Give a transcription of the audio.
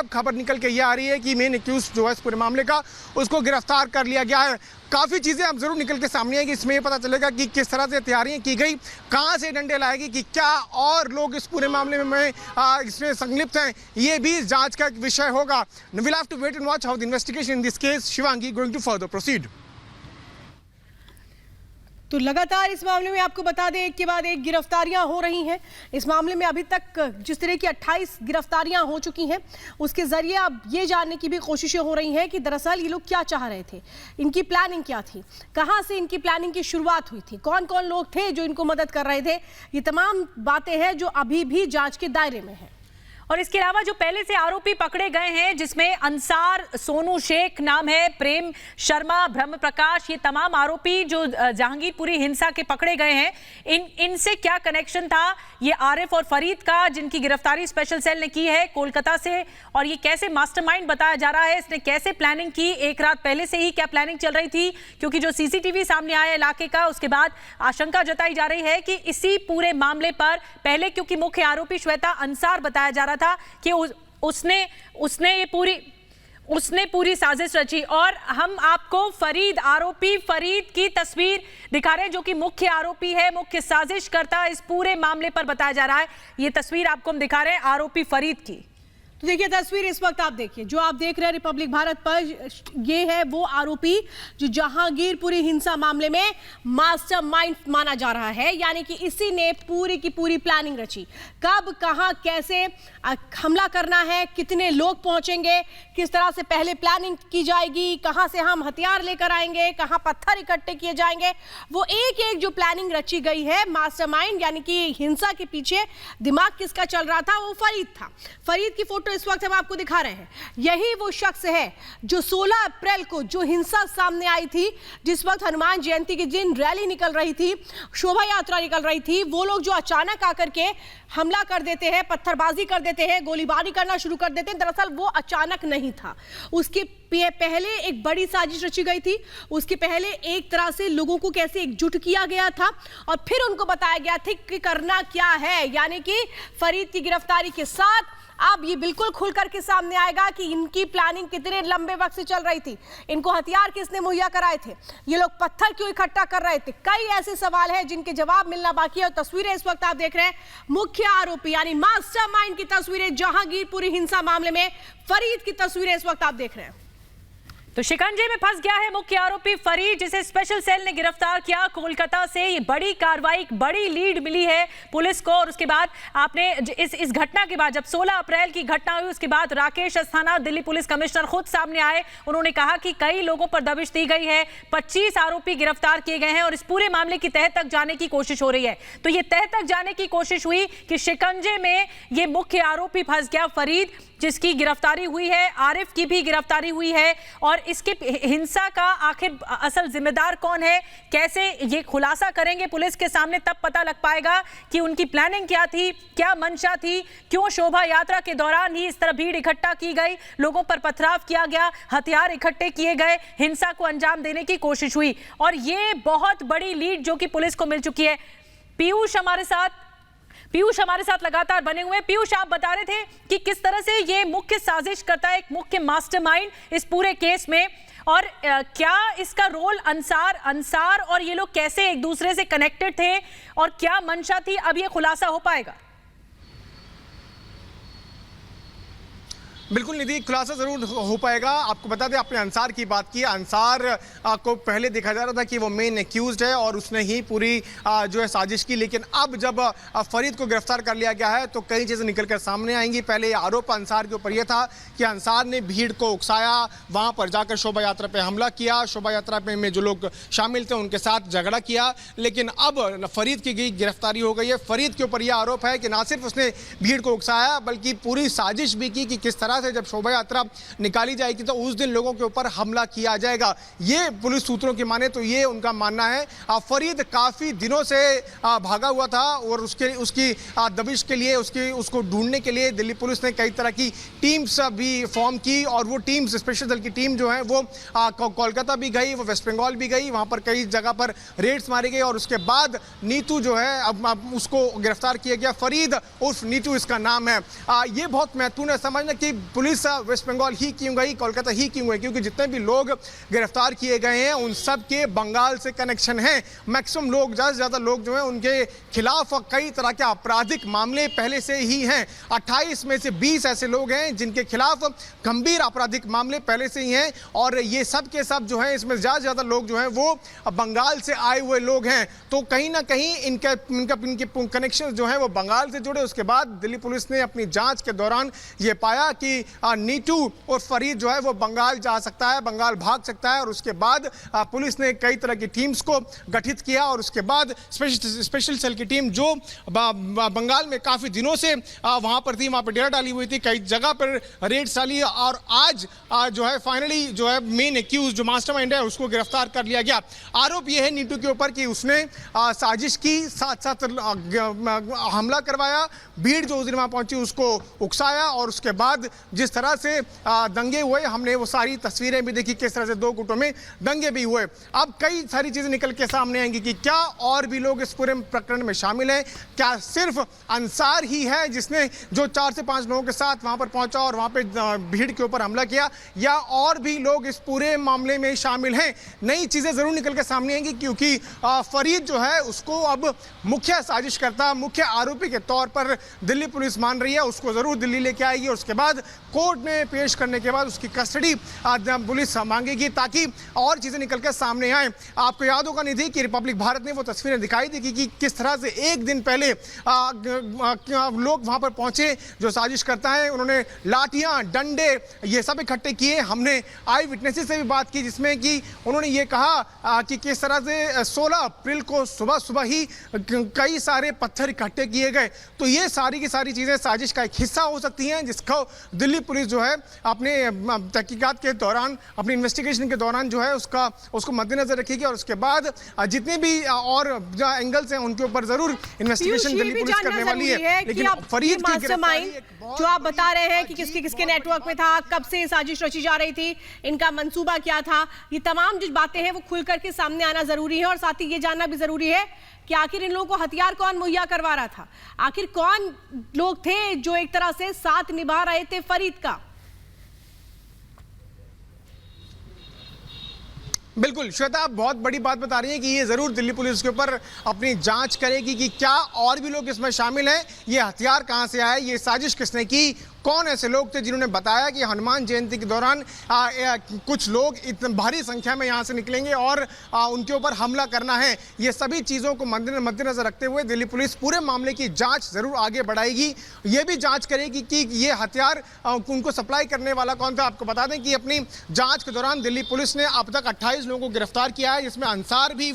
अब खबर निकल के ये आ रही है कि मेन एक्यूज जो है इस पूरे मामले का, उसको गिरफ्तार कर लिया गया है। काफ़ी चीज़ें अब जरूर निकल के सामने आएगी, इसमें ये पता चलेगा कि किस तरह से तैयारियां की गई, कहां से डंडे लाएगी, कि क्या और लोग इस पूरे मामले में इसमें संलिप्त हैं, ये भी जांच का एक विषय होगा। Will have to wait and watch how the investigation in this case. Shivangi going to further proceed. तो लगातार इस मामले में आपको बता दें, एक के बाद एक गिरफ्तारियां हो रही हैं। इस मामले में अभी तक जिस तरह की 28 गिरफ्तारियां हो चुकी हैं, उसके जरिए अब ये जानने की भी कोशिशें हो रही हैं कि दरअसल ये लोग क्या चाह रहे थे, इनकी प्लानिंग क्या थी, कहां से इनकी प्लानिंग की शुरुआत हुई थी, कौन कौन लोग थे जो इनको मदद कर रहे थे। ये तमाम बातें हैं जो अभी भी जांच के दायरे में है। और इसके अलावा जो पहले से आरोपी पकड़े गए हैं, जिसमें अंसार, सोनू शेख नाम है, प्रेम शर्मा, ब्रह्म प्रकाश, ये तमाम आरोपी जो जहांगीरपुरी हिंसा के पकड़े गए हैं, इनसे क्या कनेक्शन था, ये आरिफ और फरीद का, जिनकी गिरफ्तारी स्पेशल सेल ने की है कोलकाता से, और ये कैसे मास्टरमाइंड बताया जा रहा है, इसने कैसे प्लानिंग की, एक रात पहले से ही क्या प्लानिंग चल रही थी, क्योंकि जो सीसीटीवी सामने आया इलाके का, उसके बाद आशंका जताई जा रही है कि इसी पूरे मामले पर पहले, क्योंकि मुख्य आरोपी श्वेता अंसार बताया जा रहा था कि उसने पूरी साजिश रची। और हम आपको आरोपी फरीद की तस्वीर दिखा रहे हैं, जो कि मुख्य आरोपी है, मुख्य साजिश करता इस पूरे मामले पर बताया जा रहा है। ये तस्वीर आपको हम दिखा रहे हैं आरोपी फरीद की। तो देखिए तस्वीर इस वक्त आप देखिए, जो आप देख रहे हैं रिपब्लिक भारत पर, ये है वो आरोपी जो जहांगीरपुरी हिंसा मामले में मास्टरमाइंड माना जा रहा है। यानी कि इसी ने पूरी की पूरी प्लानिंग रची, कब कहां कैसे हमला करना है, कितने लोग पहुंचेंगे, किस तरह से पहले प्लानिंग की जाएगी, कहां से हम हथियार लेकर आएंगे, कहां पत्थर इकट्ठे किए जाएंगे, वो एक एक जो प्लानिंग रची गई है, मास्टरमाइंड यानी कि हिंसा के पीछे दिमाग किसका चल रहा था, वो फरीद था। फरीद की फोटो इस वक्त हम आपको दिखा रहे हैं। यही वो शख्स है जो 16 अप्रैल को जो हिंसा सामने आई थी, जिस वक्त हनुमान जयंती के दिन रैली निकल रही थी, शोभा यात्रा निकल रही थी, वो लोग जो अचानक आकर के हमला कर देते हैं, पत्थरबाजी कर देते हैं, गोलीबारी करना शुरू कर देते हैं। दरअसल वो अचानक नहीं था, उसके पहले एक बड़ी साजिश रची गई थी, उसके पहले एक तरह से लोगों को कैसे एकजुट किया गया था, और फिर उनको बताया गया था कि करना क्या है। यानी कि फरीद की गिरफ्तारी के साथ अब ये बिल्कुल खुल करके सामने आएगा कि इनकी प्लानिंग कितने लंबे वक्त से चल रही थी, इनको हथियार किसने मुहैया कराए थे, ये लोग पत्थर क्यों इकट्ठा कर रहे थे। कई ऐसे सवाल हैं जिनके जवाब मिलना बाकी है। और तस्वीरें इस वक्त आप देख रहे हैं, मुख्य आरोपी यानी मास्टरमाइंड की तस्वीरें, जहांगीरपुरी हिंसा मामले में फरीद की तस्वीरें इस वक्त आप देख रहे हैं। तो शिकंजे में फंस गया है मुख्य आरोपी फरीद, जिसे स्पेशल सेल ने गिरफ्तार किया कोलकाता से। ये बड़ी कार्रवाई, बड़ी लीड मिली है पुलिस को। और उसके बाद आपने इस घटना के बाद, जब 16 अप्रैल की घटना हुई, उसके बाद राकेश अस्थाना दिल्ली पुलिस कमिश्नर खुद सामने आए। उन्होंने कहा कि कई लोगों पर दबिश दी गई है, 25 आरोपी गिरफ्तार किए गए हैं और इस पूरे मामले की तह तक जाने की कोशिश हो रही है। तो ये तह तक जाने की कोशिश हुई कि शिकंजे में ये मुख्य आरोपी फंस गया फरीद, जिसकी गिरफ्तारी हुई है, आरिफ की भी गिरफ्तारी हुई है। और इसके हिंसा का आखिर असल जिम्मेदार कौन है, कैसे ये खुलासा करेंगे पुलिस के सामने, तब पता लग पाएगा कि उनकी प्लानिंग क्या थी, क्या मंशा थी, क्यों शोभा यात्रा के दौरान ही इस तरह भीड़ इकट्ठा की गई, लोगों पर पथराव किया गया, हथियार इकट्ठे किए गए, हिंसा को अंजाम देने की कोशिश हुई। और ये बहुत बड़ी लीड जो कि पुलिस को मिल चुकी है। पीयूष हमारे साथ लगातार बने हुए हैं। पीयूष, आप बता रहे थे कि किस तरह से ये मुख्य साजिश करता है, एक मुख्य मास्टरमाइंड इस पूरे केस में, और क्या इसका रोल अंसार और ये लोग कैसे एक दूसरे से कनेक्टेड थे और क्या मंशा थी, अब ये खुलासा हो पाएगा? बिल्कुल निधि, खुलासा जरूर हो पाएगा। आपको बता दें, आपने अंसार की बात की। अंसार को पहले देखा जा रहा था कि वो मेन एक्यूज्ड है और उसने ही पूरी जो है साजिश की, लेकिन अब जब फरीद को गिरफ्तार कर लिया गया है तो कई चीज़ें निकलकर सामने आएंगी। पहले आरोप अंसार के ऊपर यह था कि अंसार ने भीड़ को उकसाया, वहाँ पर जाकर शोभा यात्रा पर हमला किया, शोभा यात्रा में जो लोग शामिल थे उनके साथ झगड़ा किया। लेकिन अब फरीद की गिरफ्तारी हो गई है। फरीद के ऊपर यह आरोप है कि ना सिर्फ उसने भीड़ को उकसाया बल्कि पूरी साजिश भी की कि किस तरह से जब शोभा यात्रा निकाली जाएगी तो उस दिन लोगों के ऊपर हमला किया जाएगा। ये पुलिस सूत्रों की माने तो ये उनका मानना है। फरीद काफी दिनों से भागा हुआ था और उसकी दबिश के लिए, उसको ढूंढने के लिए दिल्ली पुलिस ने कई तरह की टीम्स भी फॉर्म की और वो टीम्स, स्पेशल दल की टीम जो है वो कोलकाता भी गई, वो वेस्ट बंगाल भी गई, वहां पर कई जगह पर रेड्स मारी गई और उसके बाद नीतू जो है अब उसको गिरफ्तार किया गया। फरीद उर्फ नीतू इसका नाम है। ये बहुत महत्वपूर्ण है समझना कि पुलिस वेस्ट बंगाल ही क्यों गई, कोलकाता ही क्यों गई, क्योंकि जितने भी लोग गिरफ्तार किए गए हैं उन सब के बंगाल से कनेक्शन है। मैक्सिमम लोग, ज़्यादा से ज़्यादा लोग जो हैं उनके खिलाफ कई तरह के आपराधिक मामले पहले से ही हैं। 28 में से 20 ऐसे लोग हैं जिनके खिलाफ गंभीर आपराधिक मामले पहले से ही हैं, और ये सब के सब जो हैं इसमें ज़्यादा से ज़्यादा लोग जो हैं वो बंगाल से आए हुए लोग हैं। तो कहीं ना कहीं इनके कनेक्शन जो हैं वो बंगाल से जुड़े। उसके बाद दिल्ली पुलिस ने अपनी जांच के दौरान ये पाया कि नीटू और फरीद जो है वो बंगाल जा सकता है, बंगाल भाग सकता है, और उसके बाद पुलिस ने कई तरह की टीम्स को गठित किया, और उसके बाद स्पेशल सेल की टीम जो बंगाल में काफ़ी दिनों से वहाँ पर थी, वहाँ पर डेरा डाली हुई थी, कई जगह पर रेड डाली, और आज जो है फाइनली जो है मेन एक्यूज जो मास्टरमाइंड है उसको गिरफ्तार कर लिया गया। आरोप यह है नीटू के ऊपर कि उसने साजिश की, साथ साथ हमला करवाया, भीड़ जो उस दिन वहाँ पहुंची उसको उकसाया, और उसके बाद जिस तरह से दंगे हुए हमने वो सारी तस्वीरें भी देखी, किस तरह से दो गुटों में दंगे भी हुए। अब कई सारी चीज़ें निकल के सामने आएंगी कि क्या और भी लोग इस पूरे प्रकरण में शामिल हैं, क्या सिर्फ अंसार ही है जिसने जो 4 से 5 लोगों के साथ वहाँ पर पहुँचा और वहाँ पर भीड़ के ऊपर हमला किया, या और भी लोग इस पूरे मामले में शामिल हैं। नई चीज़ें ज़रूर निकल के सामने आएंगी, क्योंकि फरीद जो है उसको अब मुख्य साजिशकर्ता, मुख्य आरोपी के तौर पर दिल्ली पुलिस मान रही है। उसको ज़रूर दिल्ली लेके आएगी, और उसके बाद कोर्ट में पेश करने के बाद उसकी कस्टडी पुलिस मांगेगी, ताकि और चीज़ें निकल के सामने आए। आपको याद होगा निधि कि रिपब्लिक भारत ने वो तस्वीरें दिखाई थी कि किस तरह से एक दिन पहले लोग वहाँ पर पहुँचे जो साजिश करता है, उन्होंने लाठियाँ, डंडे ये सब इकट्ठे किए। हमने आई विटनेसेस से भी बात की, जिसमें कि उन्होंने ये कहा कि किस तरह से 16 अप्रैल को सुबह सुबह ही कई सारे पत्थर इकट्ठे किए गए। तो ये सारी की सारी चीज़ें साजिश का एक हिस्सा हो सकती हैं, जिसको दिल्ली पुलिस जो है अपने तहकीकात के दौरान, अपनी इन्वेस्टिगेशन के दौरान जो है उसको मद्देनजर रखेगी, और उसके बाद जितने भी और एंगल्स हैं उनके ऊपर जरूर इन्वेस्टिगेशन दिल्ली पुलिस करने वाली है। लेकिन फरीद की गिरफ्तारी जो आप बता रहे हैं कि किसके नेटवर्क में था, कब से साजिश रची जा रही थी, इनका मंसूबा क्या था, ये तमाम जो बातें हैं वो खुल करके सामने आना जरूरी है, और साथ ही ये जानना भी जरूरी है कि आखिर इन लोगों को हथियार कौन मुहैया करवा रहा था, आखिर कौन लोग थे जो एक तरह से साथ निभा रहे थे फरीद का। बिल्कुल श्वेता, आप बहुत बड़ी बात बता रही हैं कि ये ज़रूर दिल्ली पुलिस के ऊपर अपनी जांच करेगी कि क्या और भी लोग इसमें शामिल हैं, ये हथियार कहां से आए, ये साजिश किसने की, कौन ऐसे लोग थे जिन्होंने बताया कि हनुमान जयंती के दौरान कुछ लोग इतनी भारी संख्या में यहाँ से निकलेंगे और उनके ऊपर हमला करना है। ये सभी चीज़ों को मद्देनजर रखते हुए दिल्ली पुलिस पूरे मामले की जांच ज़रूर आगे बढ़ाएगी। ये भी जांच करेगी कि ये हथियार उनको सप्लाई करने वाला कौन था। आपको बता दें कि अपनी जाँच के दौरान दिल्ली पुलिस ने अब तक 28 लोगों को गिरफ्तार किया है, जिसमें अंसार भी वो